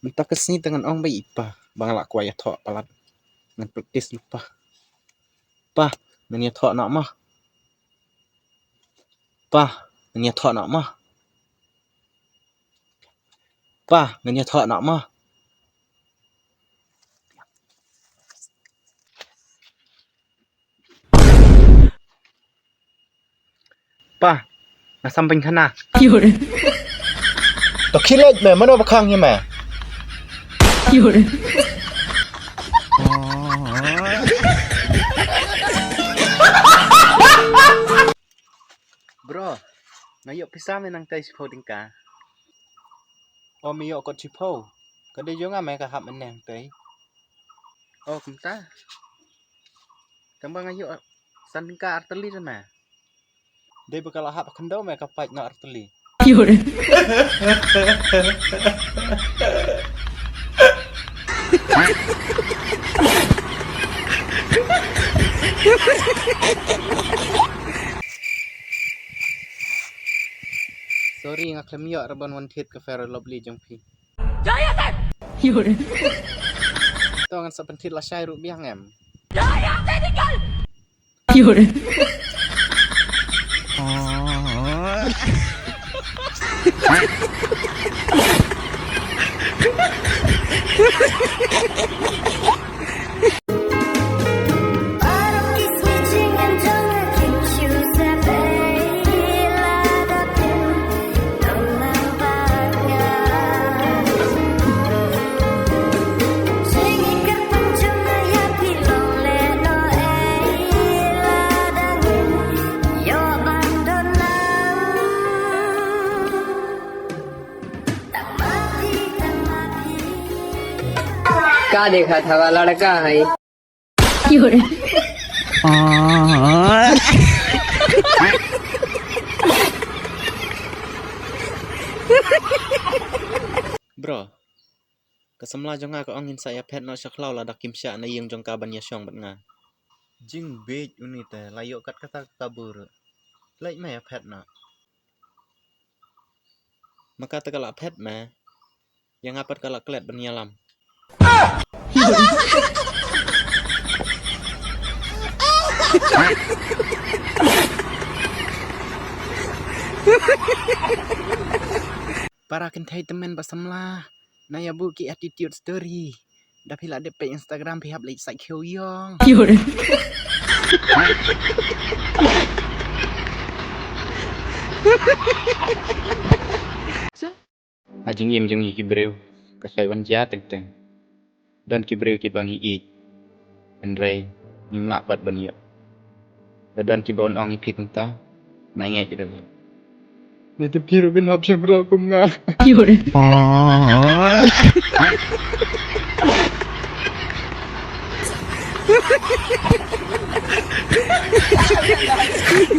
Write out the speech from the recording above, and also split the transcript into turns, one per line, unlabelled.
Mentak kesini dengan ong bayi ipa. Bang lak kuaya thok palat. Ngan praktis lupa. Pa, nanya thok nak mah. Pa, nanya thok nak mah. Pa, nanya thok nak mah. Pa, na samping kana.
有人，
Tok kilat me, mana bakangnya me?
有人，
Bro, nayok pisah menang tay sipo tingka. Oh miyok kot sipo. Kada jo nga me kahap menang tay. Oh kumta. Kambang ayok san tingka arteli na. Dia bakal hap kendo me kapat na arteli.
有人，
Sorry ngak lemiyok rabon wanted ke Fair Lovely jong pi.
有人，
To ngan sepentit la syai ru biang em.
有人，
क्या देखा था वह लड़का है
有人，
Bro. Kesemla jonga ko angin saya pet no syaklau la dakim sya na yung jong kaban ya syong bat nga. Jing bej unite layok kat kata kabur. Laik me ya pet na. Maka tegala pet me. Yang apat kala klet ban yalam. Para kentai temen basamlah. Naya buki attitude story. Dah pila depe Instagram pihak late side yong.
有人，
Ajeng im jeng kibreu kasai wan ja teng teng dan kibreu ki bangi I andrei ngak bat ban ya dan ki bon ong pi ta na ngai ki dalam ni te piru bin hap sem ra kum nga
有人，